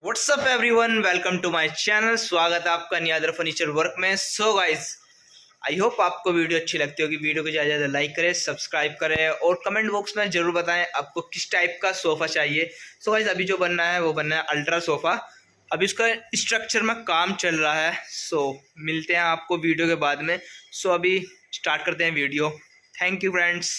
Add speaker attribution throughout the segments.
Speaker 1: WhatsApp everyone, welcome to my channel. स्वागत है आपका नियादर फर्नीचर वर्क में। सो गाइज, आई होप आपको वीडियो अच्छी लगती होगी। वीडियो को ज़्यादा ज़्यादा लाइक करें, सब्सक्राइब करें और कमेंट बॉक्स में ज़रूर बताएं आपको किस टाइप का सोफ़ा चाहिए। सो गाइज, अभी जो बनना है वो बनना है अल्ट्रा सोफ़ा। अभी उसका स्ट्रक्चर में काम चल रहा है। सो मिलते हैं आपको वीडियो के बाद में। सो अभी स्टार्ट करते हैं video. Thank you friends.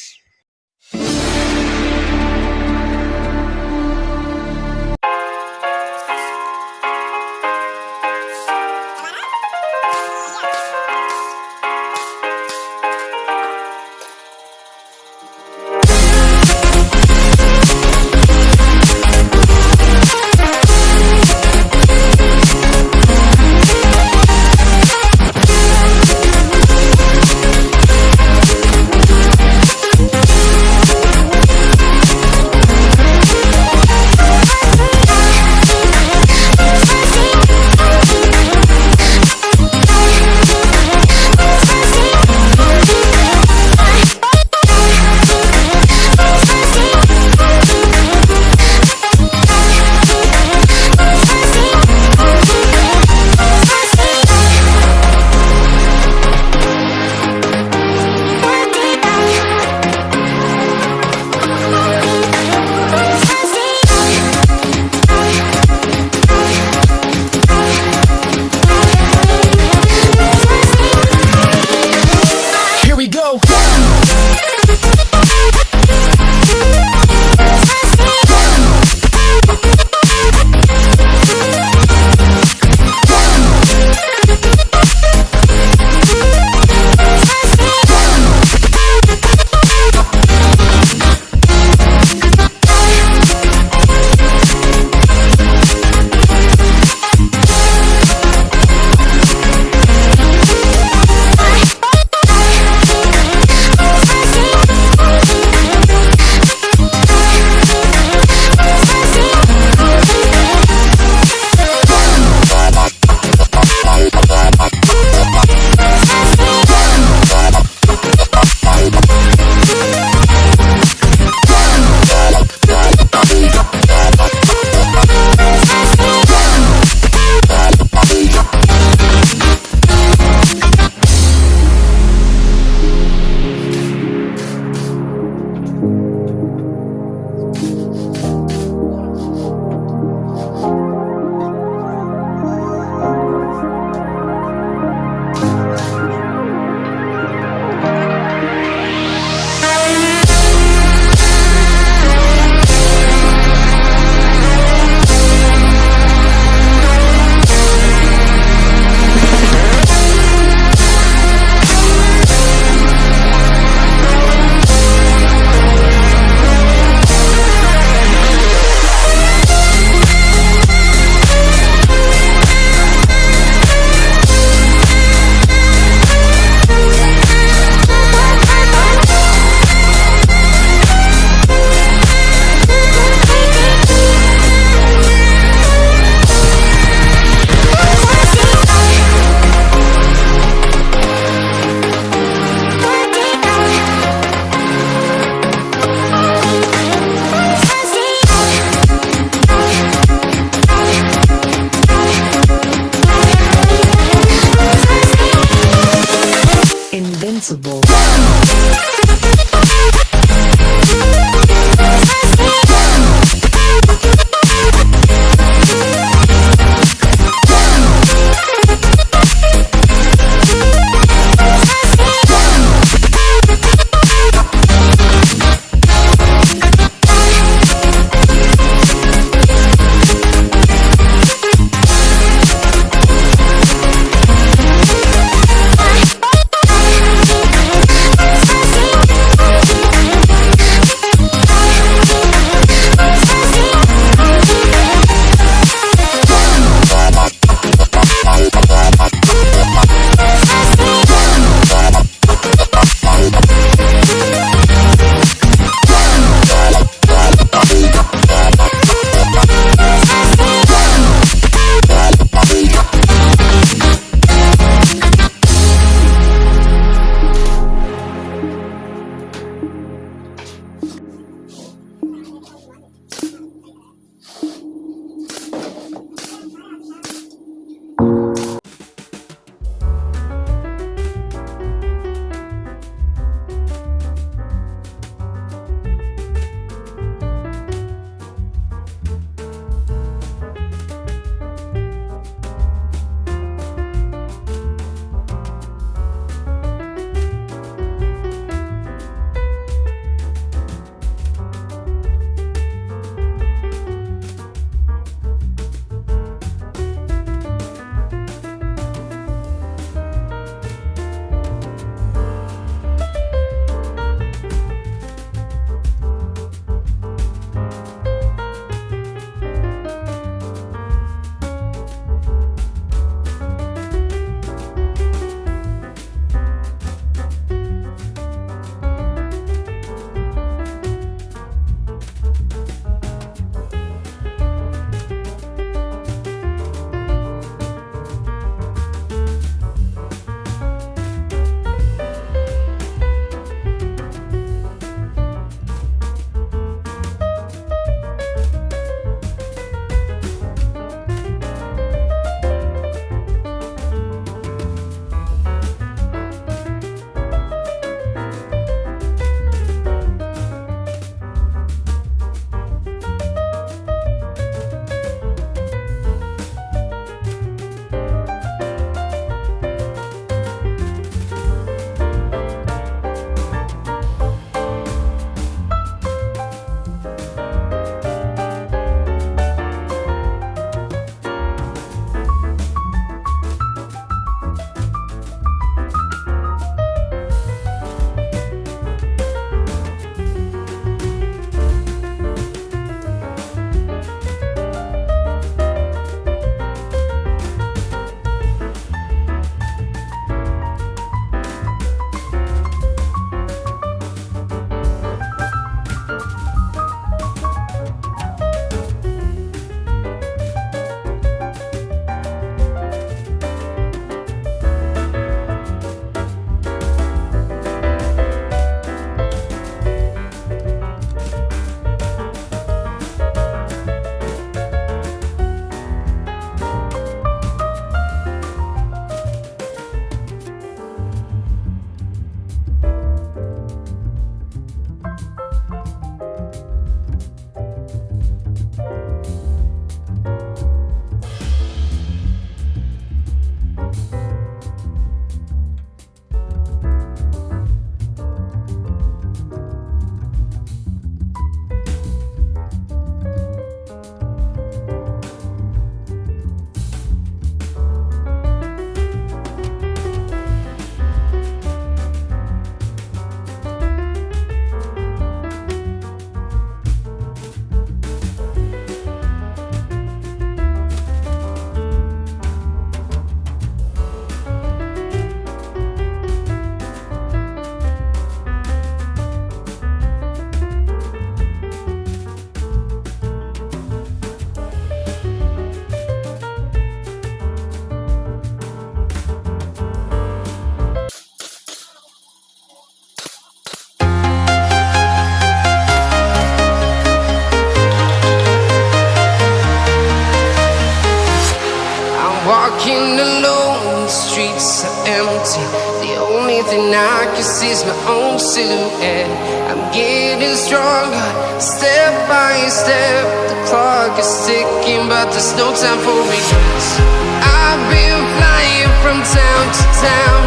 Speaker 2: walking alone, the streets are empty. The only thing I can see is my own silhouette. I'm getting stronger, step by step. The clock is ticking, but there's no time for regrets. I've been flying from town to town,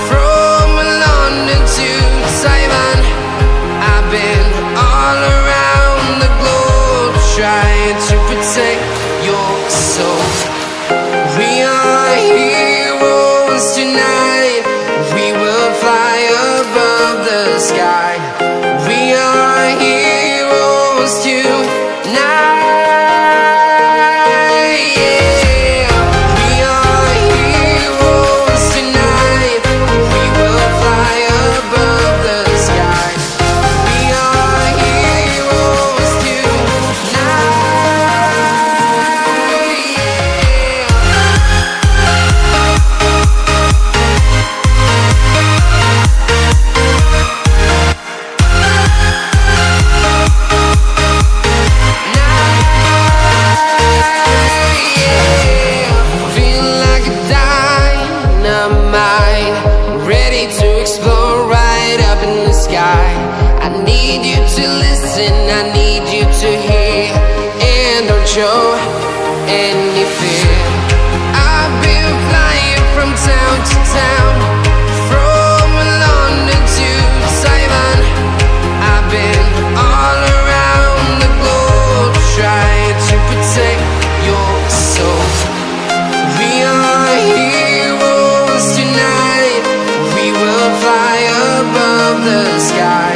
Speaker 2: from London to Taiwan. I've been all around the globe, trying to protect your soul. We are heroes tonight. We will fly above the sky. We are heroes tonight. Yeah. We are heroes tonight. We will fly above the sky. We are heroes tonight. I need you to hear and don't show any fear. I've been flying from town to town, from London to Taiwan. I've been all around the globe, trying to protect your soul. We are heroes tonight. We will fly above the sky.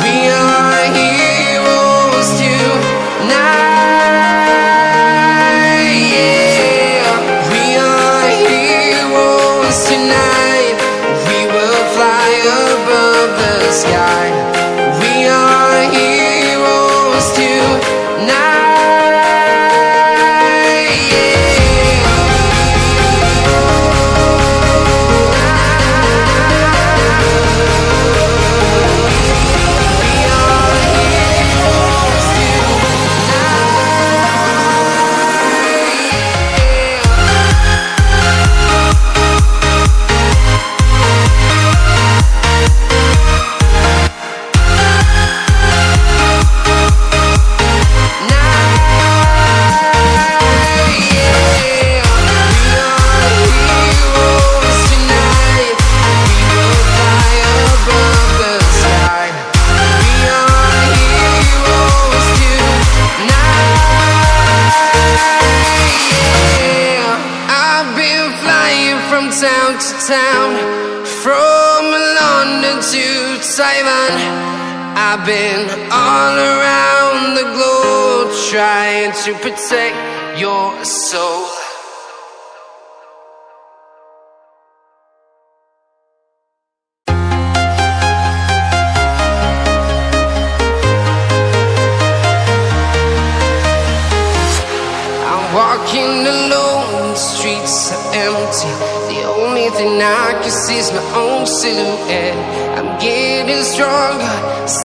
Speaker 2: We are heroes tonight. Yeah. We are heroes tonight. We will fly above the sky. We are heroes tonight. Town to town, from London to Taiwan. I've been all around the globe, trying to protect your soul. I'm walking alone, the streets are empty. The only thing I can see is my own silhouette. I'm getting stronger.